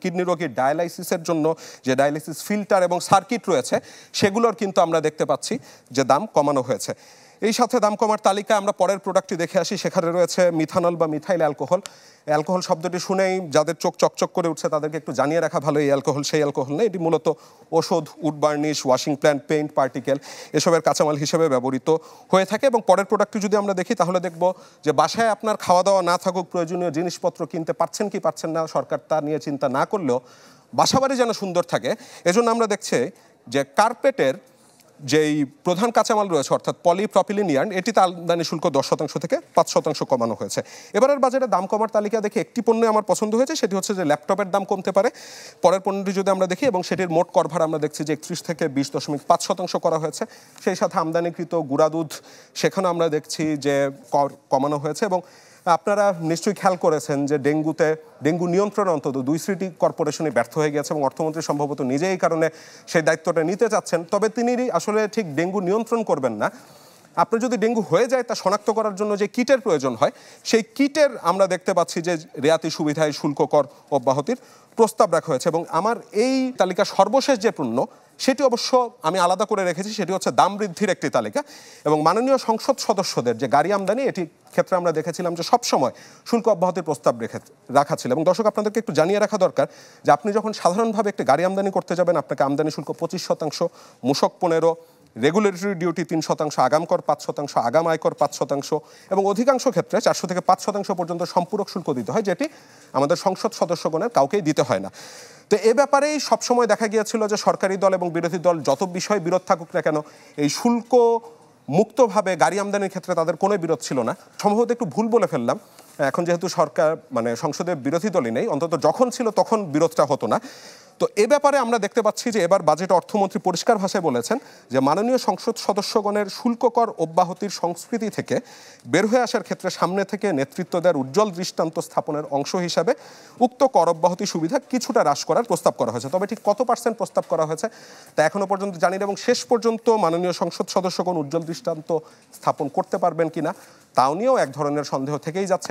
Kidney রোগীর ডায়ালাইসিসের জন্য যে ডায়ালাইসিস ফিল্টার এবং সার্কিট রয়েছে সেগুলোর কিন্তু আমরা দেখতে পাচ্ছি যে দাম কমানো হয়েছে। এই সাথে দাম কমার তালিকায় আমরা পরের প্রোডাক্টটি দেখে আসি। সেখানে রয়েছে মিথানল বা মিথাইল অ্যালকোহল। অ্যালকোহল শব্দটি শুনেই যাদের চোখ চকচক করে উঠছে তাদেরকে একটু জানিয়ে রাখা ভালো, এই অ্যালকোহল সেই অ্যালকোহল না, এটি মূলত ওষুধ, wood varnish, washing plant, paint, particle এসবের কাঁচামাল হিসেবে ব্যবহৃত হয়ে থাকে। এবং পরের প্রোডাক্টটি যদি আমরা দেখি তাহলে দেখব যে বাসায় আপনার খাওয়া দাওয়া না থাকুক, প্রয়োজনীয় জিনিসপত্র কিনতে পারছেন কি পারছেন না সরকার তা নিয়ে চিন্তা না করলেও বাসাবাড়ি যেন সুন্দর থাকে এজন্য আমরা দেখছি যে কার্পেটের যেই প্রধান কাঁচামাল রয়েছে অর্থাৎ পলিপ্রপিলিন ইয়ার্ন, এটিতে আমদানি শুল্ক 10% থেকে 5% কমানো হয়েছে। এবারের বাজেটে দাম কমার তালিকা দেখে একটি পণ্য আমার পছন্দ হয়েছে, সেটি হচ্ছে যে ল্যাপটপের দাম কমতে পারে। পরের পণ্যটি যদি আমরা দেখি এবং সেটির মোট কর ভার আমরা দেখছি যে 31 থেকে 20.5% করা হয়েছে। সেই সাথে আমদানিকৃত গুঁড়া দুধ সেখানে আমরা দেখছি যে কর কমানো হয়েছে। এবং আপনারা নিশ্চয়ই খেয়াল করেছেন যে ডেঙ্গু নিয়ন্ত্রণে অন্তত 2 সিটি কর্পোরেশনই ব্যর্থ হয়ে গেছে এবং অর্থমন্ত্রী সম্ভবত নিজেই এই কারণে সেই দায়িত্বটা নিতে চাচ্ছেন। তবে তিনি আসলে ঠিক ডেঙ্গু নিয়ন্ত্রণ করবেন না, আপনার যদি ডেঙ্গু হয়ে যায় তা শনাক্ত করার জন্য যে কিটের প্রয়োজন হয় সেই কিটের আমরা দেখতে পাচ্ছি যে রেয়াতি সুবিধায় শুল্ক কর অব্যাহতির প্রস্তাব রাখা হয়েছে। এবং আমার এই তালিকার সর্বশেষ যে পণ্য সেটি অবশ্য আমি আলাদা করে রেখেছি, সেটি হচ্ছে দাম বৃদ্ধির একটি তালিকা। এবং মাননীয় সংসদ সদস্যদের যে গাড়ি আমদানি এটি ক্ষেত্রে আমরা দেখেছিলাম যে সবসময় শুল্ক অব্যাহতির প্রস্তাব রাখা ছিল। এবং দর্শক আপনাদেরকে একটু জানিয়ে রাখা দরকার যে আপনি যখন সাধারণভাবে একটি গাড়ি আমদানি করতে যাবেন আপনাকে আমদানি শুল্ক 25%, মূসক 15%, রেগুলেটরি ডিউটি 3%, আগাম কর 5%, আগাম আয়কর 5% এবং অধিকাংশ ক্ষেত্রে 400 থেকে 5% পর্যন্ত সম্পূরক শুল্ক দিতে হয়, যেটি আমাদের সংসদ সদস্যগণের কাউকেই দিতে হয় না। তো এ ব্যাপারেই সবসময় দেখা গিয়েছিল যে সরকারি দল এবং বিরোধী দল যত বিষয়ে বিরোধ থাকুক না কেন এই শুল্ক মুক্তভাবে গাড়ি আমদানির ক্ষেত্রে তাদের কোনো বিরোধ ছিল না। সম্ভবত একটু ভুল বলে ফেললাম, এখন যেহেতু সরকার সংসদে বিরোধী দলই নেই, অন্তত যখন ছিল তখন বিরোধটা হতো না। তো এ ব্যাপারে আমরা দেখতে পাচ্ছি যে এবার বাজেট অর্থমন্ত্রী পরিষ্কার ভাষায় বলেছেন যে মাননীয় সংসদ সদস্যগণের শুল্ক কর অব্যাহতির সংস্কৃতি থেকে বের হয়ে আসার ক্ষেত্রে সামনে থেকে নেতৃত্ব দেওয়ার উজ্জ্বল দৃষ্টান্ত স্থাপনের অংশ হিসাবে উক্ত কর অব্যাহতি সুবিধা কিছুটা হ্রাস করার প্রস্তাব করা হয়েছে। তবে ঠিক কত % প্রস্তাব করা হয়েছে তা এখনো পর্যন্ত জানি না এবং শেষ পর্যন্ত মাননীয় সংসদ সদস্যগণ উজ্জ্বল দৃষ্টান্ত স্থাপন করতে পারবেন কিনা তাও নিয়েও এক ধরনের সন্দেহ থেকেই যাচ্ছে।